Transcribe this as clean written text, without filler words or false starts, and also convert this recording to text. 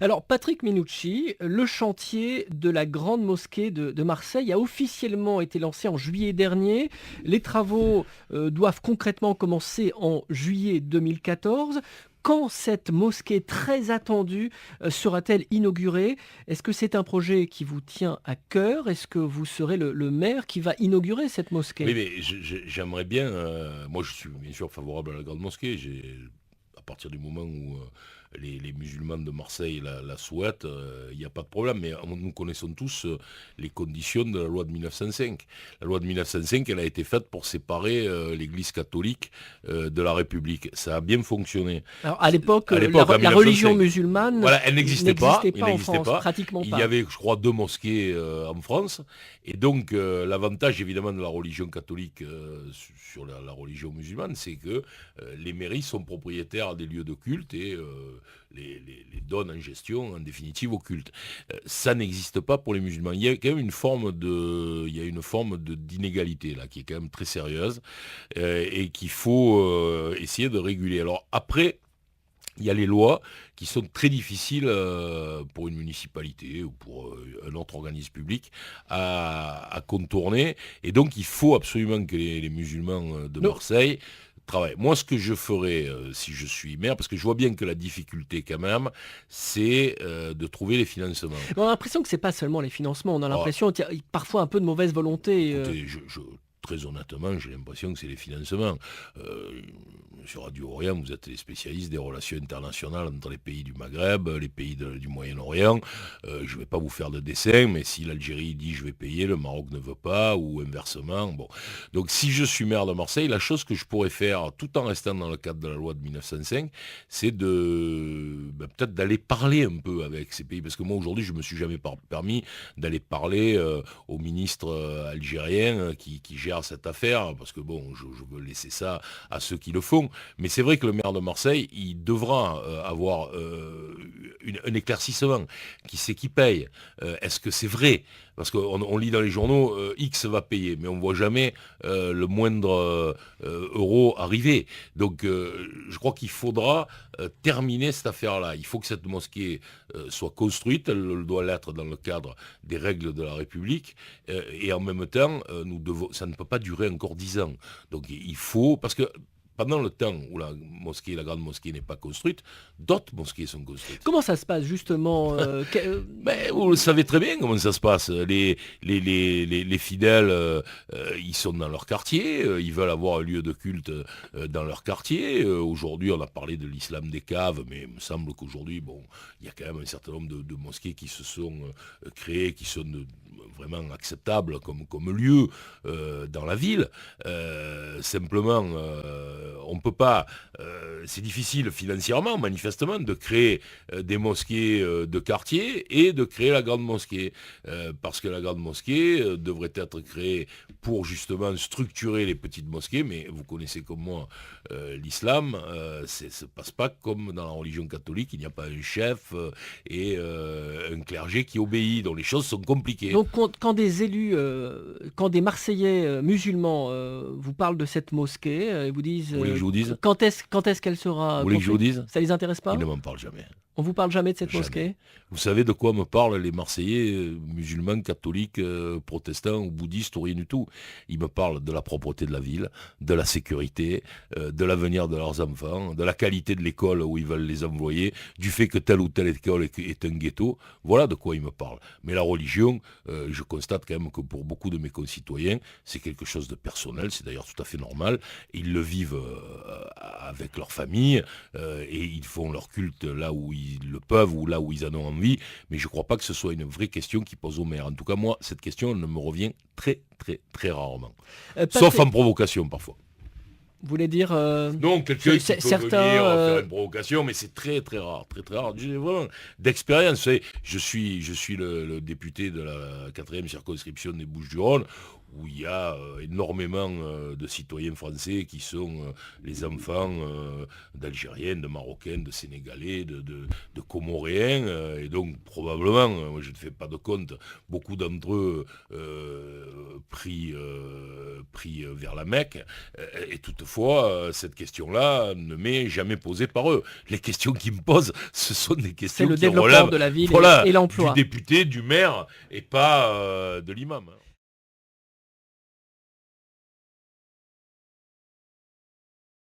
Alors, Patrick Minucci, le chantier de la Grande Mosquée de Marseille a officiellement été lancé en juillet dernier. Les travaux doivent concrètement commencer en juillet 2014. Quand cette mosquée très attendue sera-t-elle inaugurée? Est-ce que c'est un projet qui vous tient à cœur? Est-ce que vous serez le maire qui va inaugurer cette Oui, mosquée? mais j'aimerais bien. Moi, je suis bien sûr favorable à la grande mosquée. À partir du moment où les musulmans de Marseille la souhaitent, il n'y a pas de problème. Mais nous connaissons tous les conditions de la loi de 1905. La loi de 1905, elle a été faite pour séparer l'Église catholique de la République. Ça a bien fonctionné. Alors, à l'époque, À l'époque, en la religion 1905, musulmane voilà, elle n'existait pas. n'existait Il pas en n'existait France, pas. pratiquement Il y pas. avait, je crois, deux mosquées en France. Et donc, l'avantage évidemment de la religion catholique sur la religion musulmane, c'est que les mairies sont propriétaires des lieux de culte et les donnent en gestion, en définitive, au culte. Ça n'existe pas pour les musulmans. Il y a quand même une forme d'inégalité là, qui est quand même très sérieuse et qu'il faut essayer de réguler. Alors après, il y a les lois qui sont très difficiles pour une municipalité ou pour un autre organisme public à contourner. Et donc, il faut absolument que les musulmans de Non. Marseille travaillent. Moi, ce que je ferais si je suis maire, parce que je vois bien que la difficulté quand même, c'est de trouver les financements. On a l'impression que c'est pas seulement les financements, on a Alors, l'impression qu'il y a parfois un peu de mauvaise volonté. écoutez, très honnêtement, j'ai l'impression que c'est les financements. Sur Radio Orient, vous êtes les spécialistes des relations internationales entre les pays du Maghreb, les pays du Moyen-Orient. Je ne vais pas vous faire de dessin, mais si l'Algérie dit je vais payer, le Maroc ne veut pas, ou inversement. Bon. Donc si je suis maire de Marseille, la chose que je pourrais faire, tout en restant dans le cadre de la loi de 1905, c'est peut-être d'aller parler un peu avec ces pays. Parce que moi, aujourd'hui, je ne me suis jamais permis d'aller parler au ministre algérien qui gère cette affaire, parce que bon, je veux laisser ça à ceux qui le font. Mais c'est vrai que le maire de Marseille, il devra avoir un éclaircissement. Qui c'est qui paye? Est-ce que c'est vrai? Parce qu'on lit dans les journaux, X va payer, mais on ne voit jamais le moindre euro arriver. Donc je crois qu'il faudra terminer cette affaire-là. Il faut que cette mosquée soit construite, elle doit l'être dans le cadre des règles de la République, et en même temps, ça ne peut pas durer encore 10 ans. Donc il faut, parce que pendant le temps où la grande mosquée n'est pas construite, d'autres mosquées sont construites. Comment ça se passe justement Mais vous le savez très bien comment ça se passe. Les fidèles, ils sont dans leur quartier, ils veulent avoir un lieu de culte dans leur quartier. Aujourd'hui, on a parlé de l'islam des caves, mais il me semble qu'aujourd'hui, bon, il y a quand même un certain nombre de mosquées qui se sont créées, qui sont vraiment acceptables comme lieu dans la ville. Simplement, on ne peut pas, c'est difficile financièrement, manifestement, de créer des mosquées de quartier et de créer la grande mosquée. Parce que la grande mosquée devrait être créée pour justement structurer les petites mosquées, mais vous connaissez comme moi l'islam, ça ne se passe pas comme dans la religion catholique, il n'y a pas un chef et un clergé qui obéit, donc les choses sont compliquées. donc quand des élus, quand des Marseillais musulmans vous parlent de cette mosquée et vous disent Vous voulez que je vous dise? quand est-ce qu'elle Vous sera voulez que je vous construite, dise? ça les intéresse Ils pas? ne m'en parlent jamais. On vous parle jamais de cette Jamais. mosquée? Vous savez de quoi me parlent les Marseillais, musulmans, catholiques, protestants ou bouddhistes ou rien du tout. Ils me parlent de la propreté de la ville, de la sécurité, de l'avenir de leurs enfants, de la qualité de l'école où ils veulent les envoyer, du fait que telle ou telle école est un ghetto. Voilà de quoi ils me parlent. Mais la religion, je constate quand même que pour beaucoup de mes concitoyens, c'est quelque chose de personnel, c'est d'ailleurs tout à fait normal. Ils le vivent avec leur famille et ils font leur culte là où ils le peuvent ou là où ils en ont envie, mais je ne crois pas que ce soit une vraie question qui pose au maire. En tout cas, moi, cette question elle ne me revient très, très, très rarement. Sauf Patrick, en provocation, parfois. vous voulez dire Donc, quelqu'un qui peut certains venir faire une provocation, mais c'est très, très rare, très, très rare. Vraiment, d'expérience, vous savez, je suis le député de la 4e circonscription des Bouches-du-Rhône, où il y a énormément de citoyens français qui sont les enfants d'Algériens, de Marocains, de Sénégalais, de Comoréens, et donc probablement, moi je ne fais pas de compte, beaucoup d'entre eux pris vers la Mecque, et toutefois, cette question-là ne m'est jamais posée par eux. Les questions qu'ils me posent, ce sont des C'est questions le qui développement relèvent, de la ville voilà, et du l'emploi. député, du maire, et pas de l'imam.